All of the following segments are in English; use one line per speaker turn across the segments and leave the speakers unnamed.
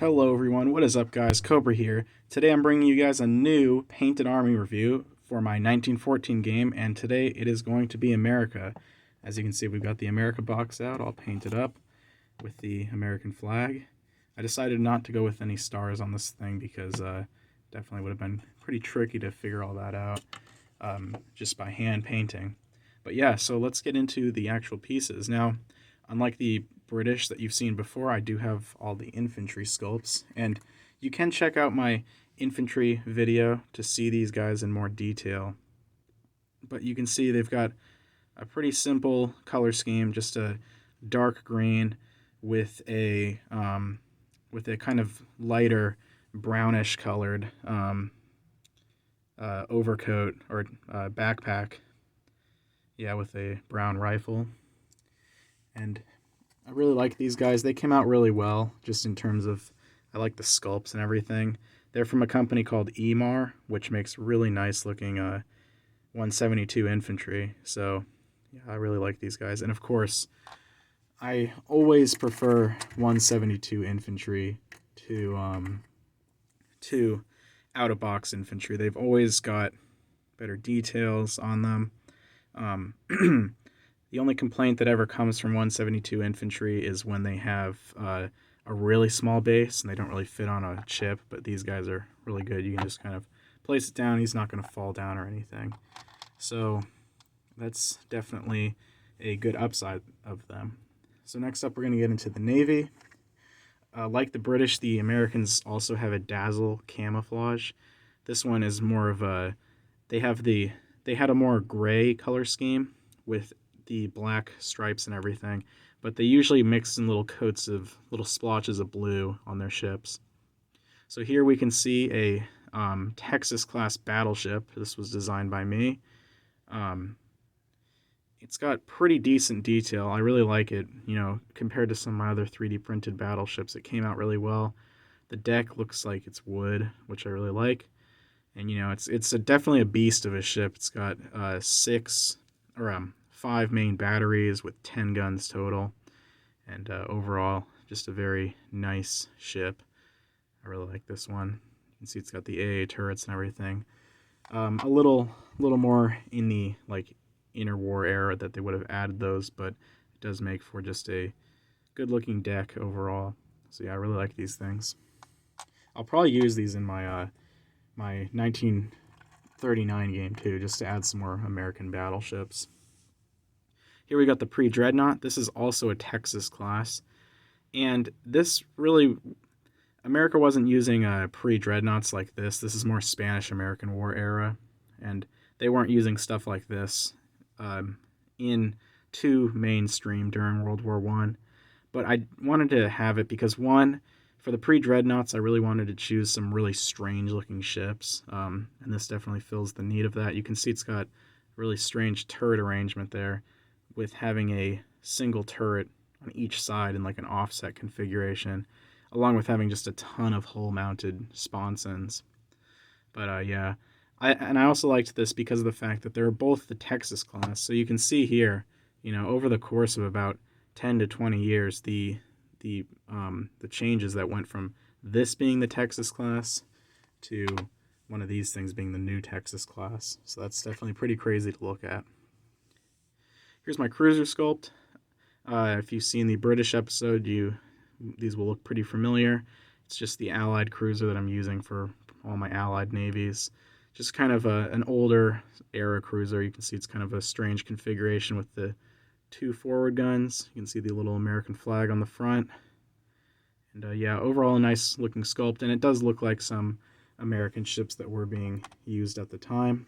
Hello everyone, what is up guys? Cobra here. Today I'm bringing you guys a new Painted Army review for my 1914 game, and today it is going to be America. As you can see, we've got the America box out, all painted up with the American flag. I decided not to go with any stars on this thing because definitely would have been pretty tricky to figure all that out just by hand painting. But yeah, so let's get into the actual pieces. Now, unlike the British that you've seen before, I do have all the infantry sculpts, and you can check out my infantry video to see these guys in more detail. But you can see they've got a pretty simple color scheme, just a dark green with a kind of lighter brownish colored overcoat or backpack. Yeah, with a brown rifle. And I really like these guys. They came out really well, just in terms of, I like the sculpts and everything. They're from a company called EMAR, which makes really nice looking 172 infantry. So, yeah, I really like these guys. And of course, I always prefer 172 infantry to out-of-box infantry. They've always got better details on them. The only complaint that ever comes from 172 infantry is when they have a really small base and they don't really fit on a chip, but these guys are really good. You can just kind of place it down. He's not going to fall down or anything. So that's definitely a good upside of them. So next up, we're going to get into the Navy. Like the British, the Americans also have a dazzle camouflage. This one is more of a, they had a more gray color scheme with the black stripes and everything, but they usually mix in little coats of little splotches of blue on their ships. So here we can see a Texas class battleship. This was designed by me. It's got pretty decent detail. I really like it, compared to some of my other 3D printed battleships. It came out really well. The deck looks like it's wood, which I really like. And it's definitely a beast of a ship. It's got five main batteries with 10 guns total, and overall just a very nice ship. I really like this one. You can see it's got the AA turrets and everything. A little more in the interwar era that they would have added those, but it does make for just a good looking deck overall. So yeah, I really like these things. I'll probably use these in my my 1939 game too, just to add some more American battleships. Here we got the pre-dreadnought. This is also a Texas class, and this really, America wasn't using pre-dreadnoughts like this. This is more Spanish-American War era, and they weren't using stuff like this in too mainstream during World War I. But I wanted to have it because, one, for the pre-dreadnoughts, I really wanted to choose some really strange-looking ships, and this definitely fills the need of that. You can see it's got a really strange turret arrangement there, with having a single turret on each side in like an offset configuration, along with having just a ton of hull-mounted sponsons. But yeah, I also liked this because of the fact that they're both the Texas class. So you can see here, over the course of about 10 to 20 years, the changes that went from this being the Texas class to one of these things being the new Texas class. So that's definitely pretty crazy to look at. Here's my cruiser sculpt. If you've seen the British episode, these will look pretty familiar. It's just the Allied cruiser that I'm using for all my Allied navies. Just kind of an older era cruiser. You can see it's kind of a strange configuration with the two forward guns. You can see the little American flag on the front. And yeah, overall a nice looking sculpt, and it does look like some American ships that were being used at the time.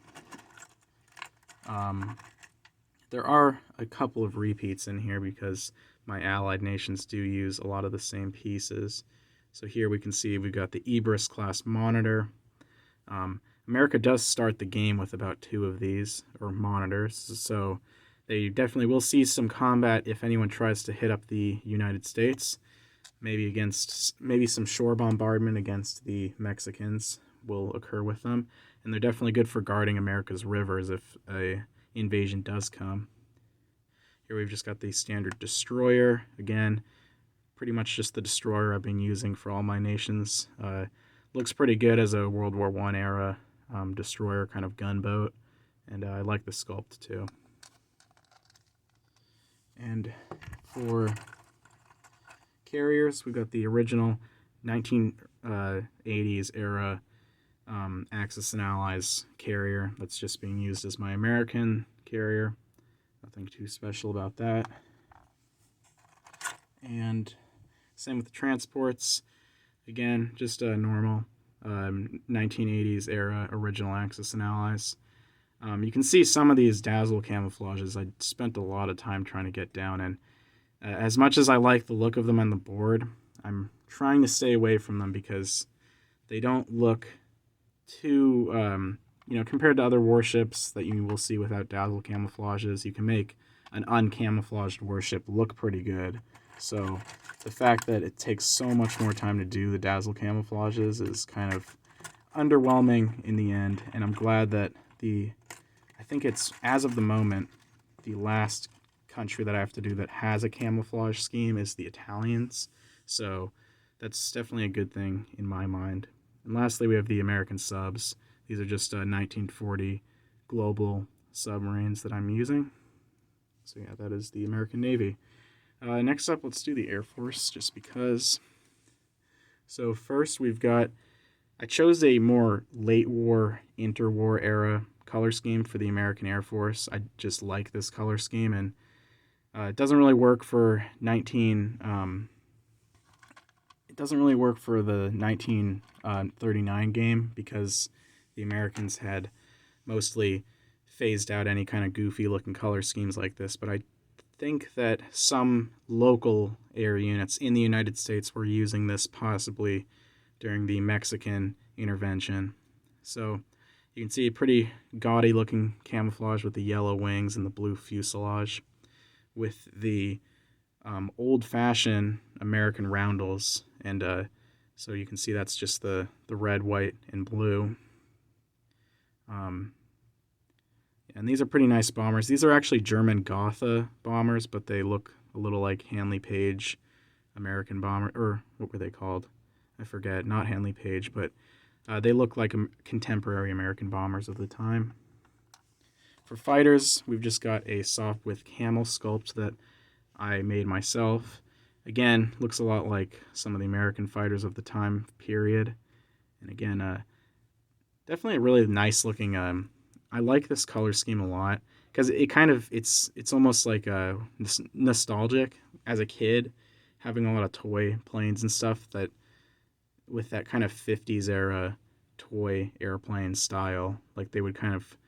There are a couple of repeats in here because my allied nations do use a lot of the same pieces. So here we can see we've got the Ibris class monitor. America does start the game with about 2 of these, or monitors, so they definitely will see some combat if anyone tries to hit up the United States. Maybe some shore bombardment against the Mexicans will occur with them, and they're definitely good for guarding America's rivers if a invasion does come. Here we've just got the standard destroyer. Again, pretty much just the destroyer I've been using for all my nations. Looks pretty good as a World War I era destroyer kind of gunboat, and I like the sculpt too. And for carriers, we've got the original 1980s era Axis and Allies carrier that's just being used as my American carrier. Nothing too special about that. And same with the transports. Again, just a normal 1980s era original Axis and Allies. You can see some of these dazzle camouflages I spent a lot of time trying to get down, and as much as I like the look of them on the board, I'm trying to stay away from them because they don't look too, compared to other warships that you will see without dazzle camouflages, you can make an uncamouflaged warship look pretty good. So the fact that it takes so much more time to do the dazzle camouflages is kind of underwhelming in the end, and I'm glad that I think it's, as of the moment, the last country that I have to do that has a camouflage scheme is the Italians. So that's definitely a good thing in my mind. And lastly, we have the American subs. These are just 1940 global submarines that I'm using. So yeah, that is the American Navy. Next up, let's do the Air Force, just because. So first I chose a more late war, interwar era color scheme for the American Air Force. I just like this color scheme, and it doesn't really work for the 1939 game because the Americans had mostly phased out any kind of goofy looking color schemes like this, but I think that some local air units in the United States were using this possibly during the Mexican intervention. So you can see a pretty gaudy looking camouflage with the yellow wings and the blue fuselage with the old-fashioned American roundels, and so you can see that's just the red, white, and blue. And these are pretty nice bombers. These are actually German Gotha bombers, but they look a little like Handley Page American bomber, or what were they called? I forget. Not Handley Page, but they look like contemporary American bombers of the time. For fighters, we've just got a soft width camel sculpt that I made myself. Again, looks a lot like some of the American fighters of the time period. And again, definitely a really nice looking. I like this color scheme a lot because it's almost like nostalgic as a kid, having a lot of toy planes and stuff that with that kind of 50s era toy airplane style. Like they would kind of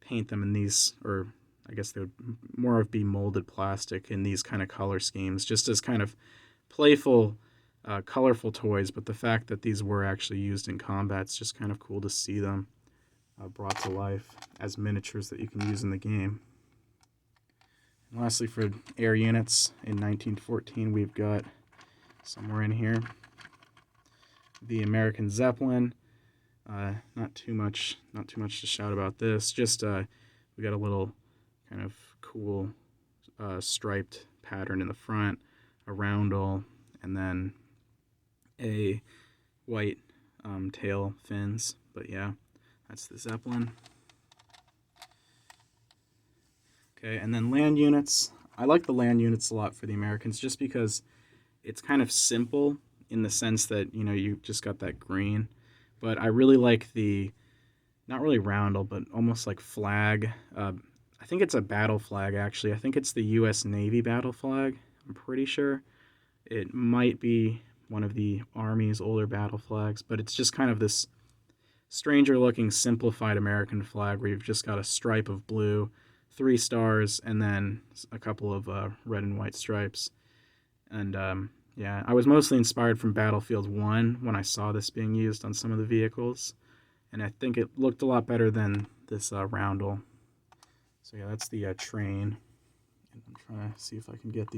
paint them in these, or I guess they would more of be molded plastic in these kind of color schemes, just as kind of playful, colorful toys. But the fact that these were actually used in combat, it's just kind of cool to see them brought to life as miniatures that you can use in the game. And lastly, for air units in 1914, we've got somewhere in here the American Zeppelin. Not too much to shout about this. Just we got a little kind of cool striped pattern in the front, a roundel, and then a white tail fins. But yeah, that's the Zeppelin. Okay, and then land units. I like the land units a lot for the Americans just because it's kind of simple in the sense that, you just got that green. But I really like the, not really roundel, but almost like flag. I think it's a battle flag, actually. I think it's the U.S. Navy battle flag. I'm pretty sure. It might be one of the Army's older battle flags, but it's just kind of this stranger-looking, simplified American flag where you've just got a stripe of blue, 3 stars, and then a couple of red and white stripes. And yeah, I was mostly inspired from Battlefield 1 when I saw this being used on some of the vehicles, and I think it looked a lot better than this roundel. So yeah, that's the train. And I'm trying to see if I can get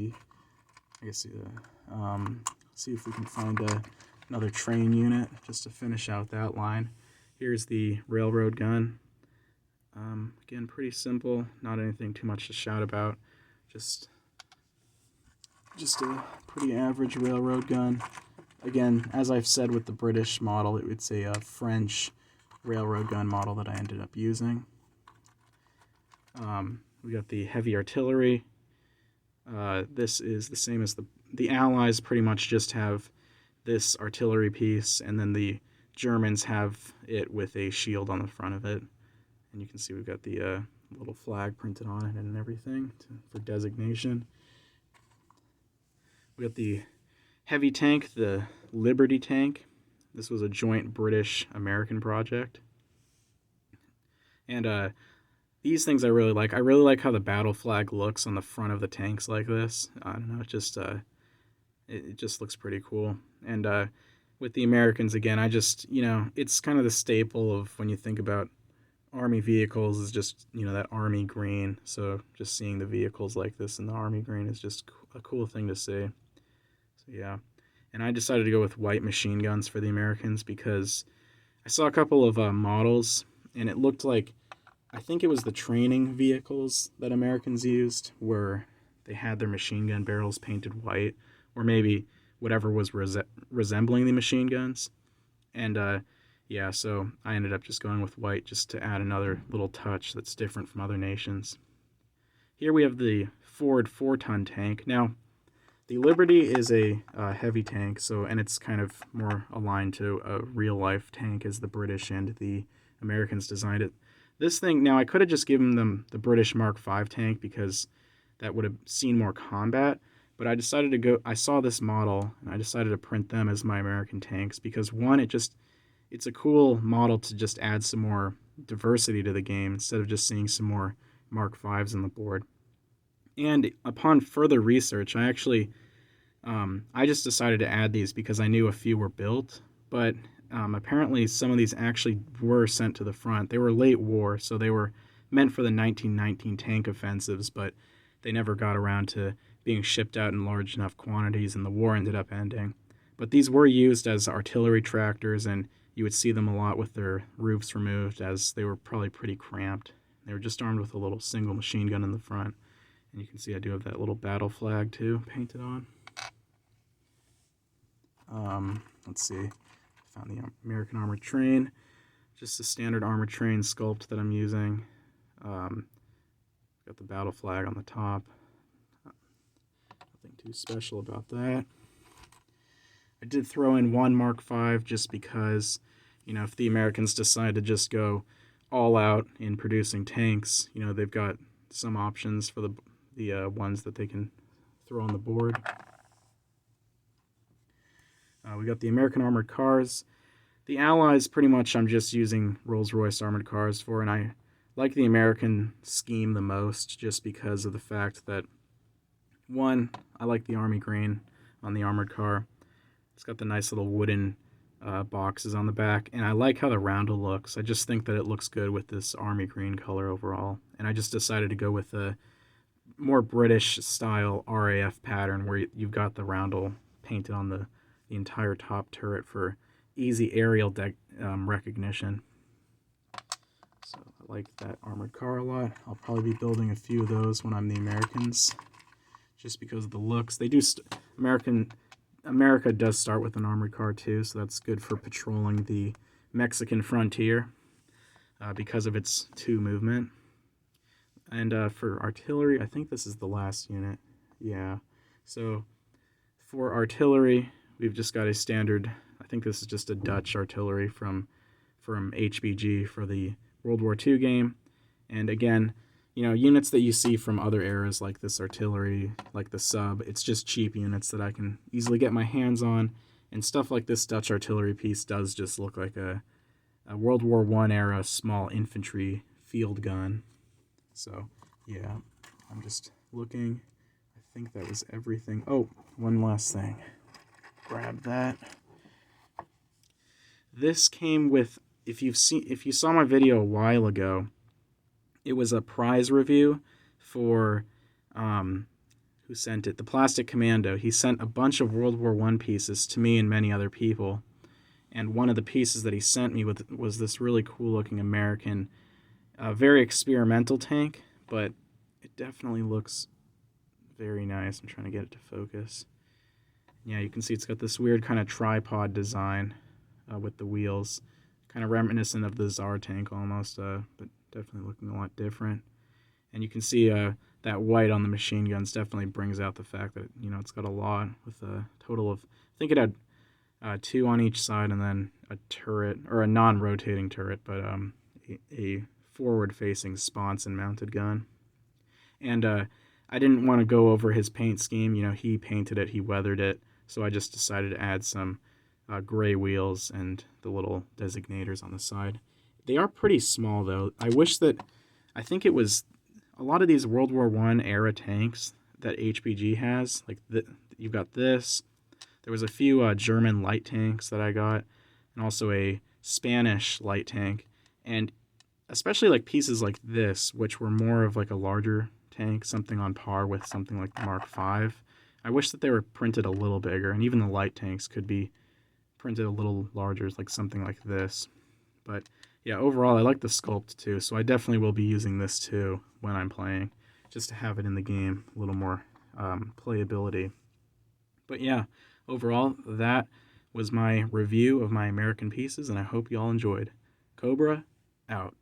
see if we can find another train unit just to finish out that line. Here's the railroad gun. Again, pretty simple, not anything too much to shout about. Just just a pretty average railroad gun. Again, as I've said with the British model, it's a French railroad gun model that I ended up using. We got the heavy artillery. This is the same as the Allies pretty much just have this artillery piece, and then the Germans have it with a shield on the front of it. And you can see we've got the little flag printed on it and everything for designation. We got the heavy tank, the Liberty tank. This was a joint British-American project. And these things I really like. I really like how the battle flag looks on the front of the tanks like this. I don't know, it just looks pretty cool. And with the Americans, again, it's kind of the staple of when you think about Army vehicles is just, that Army green. So just seeing the vehicles like this in the Army green is just a cool thing to see. So yeah. And I decided to go with white machine guns for the Americans because I saw a couple of models, and it looked like, I think it was the training vehicles that Americans used, where they had their machine gun barrels painted white, or maybe whatever was resembling the machine guns. And yeah, so I ended up just going with white just to add another little touch that's different from other nations. Here we have the Ford 4-ton tank. Now, the Liberty is a heavy tank, and it's kind of more aligned to a real-life tank as the British and the Americans designed it. This thing, now I could have just given them the British Mark V tank because that would have seen more combat, but I decided to go, I saw this model, and I decided to print them as my American tanks because, one, it's a cool model to just add some more diversity to the game instead of just seeing some more Mark Vs on the board. And upon further research, I just decided to add these because I knew a few were built, but apparently some of these actually were sent to the front. They were late war, so they were meant for the 1919 tank offensives, but they never got around to being shipped out in large enough quantities, and the war ended up ending. But these were used as artillery tractors, and you would see them a lot with their roofs removed, as they were probably pretty cramped. They were just armed with a little single machine gun in the front. And you can see I do have that little battle flag, too, painted on. Let's see. I found the American Armored Train. Just a standard armored train sculpt that I'm using. Got the battle flag on the top. Nothing too special about that. I did throw in one Mark V just because, if the Americans decide to just go all out in producing tanks, they've got some options for the ones that they can throw on the board. We got the American armored cars. The Allies, pretty much, I'm just using Rolls-Royce armored cars for, and I like the American scheme the most just because of the fact that, one, I like the Army green on the armored car. It's got the nice little wooden boxes on the back, and I like how the roundel looks. I just think that it looks good with this Army green color overall, and I just decided to go with a more British-style RAF pattern where you've got the roundel painted on the entire top turret for easy aerial recognition. So I like that armored car a lot. I'll probably be building a few of those when I'm the Americans, just because of the looks. They do America does start with an armored car too, so that's good for patrolling the Mexican frontier because of its 2 movement. And for artillery, I think this is the last unit. Yeah. So for artillery, we've just got a standard, I think this is just a Dutch artillery from HBG for the World War II game. And again, units that you see from other eras like this artillery, like the sub, it's just cheap units that I can easily get my hands on. And stuff like this Dutch artillery piece does just look like a World War I era small infantry field gun. So, yeah, I'm just looking. I think that was everything. Oh, one last thing. Grab that. This came with, if you saw my video a while ago, it was a prize review for, who sent it? The Plastic Commando. He sent a bunch of World War I pieces to me and many other people. And one of the pieces that he sent me was this really cool-looking American, very experimental tank, but it definitely looks Very nice. I'm trying to get it to focus. Yeah, you can see it's got this weird kind of tripod design with the wheels. Kind of reminiscent of the Tsar tank almost, but definitely looking a lot different. And you can see that white on the machine guns definitely brings out the fact that, it's got a lot with a total of, I think it had 2 on each side and then a turret, or a non-rotating turret, but a forward-facing sponson mounted gun. And I didn't want to go over his paint scheme. He painted it, he weathered it, so I just decided to add some gray wheels and the little designators on the side. They are pretty small, though. I think it was a lot of these World War I era tanks that HPG has. Like, you've got this. There was a few German light tanks that I got, and also a Spanish light tank. And especially like pieces like this, which were more of like a larger tank, something on par with something like the Mark V. I wish that they were printed a little bigger, and even the light tanks could be printed a little larger, like something like this. But yeah, overall, I like the sculpt too, so I definitely will be using this too when I'm playing, just to have it in the game, a little more playability. But yeah, overall, that was my review of my American Pieces, and I hope you all enjoyed. Cobra, out.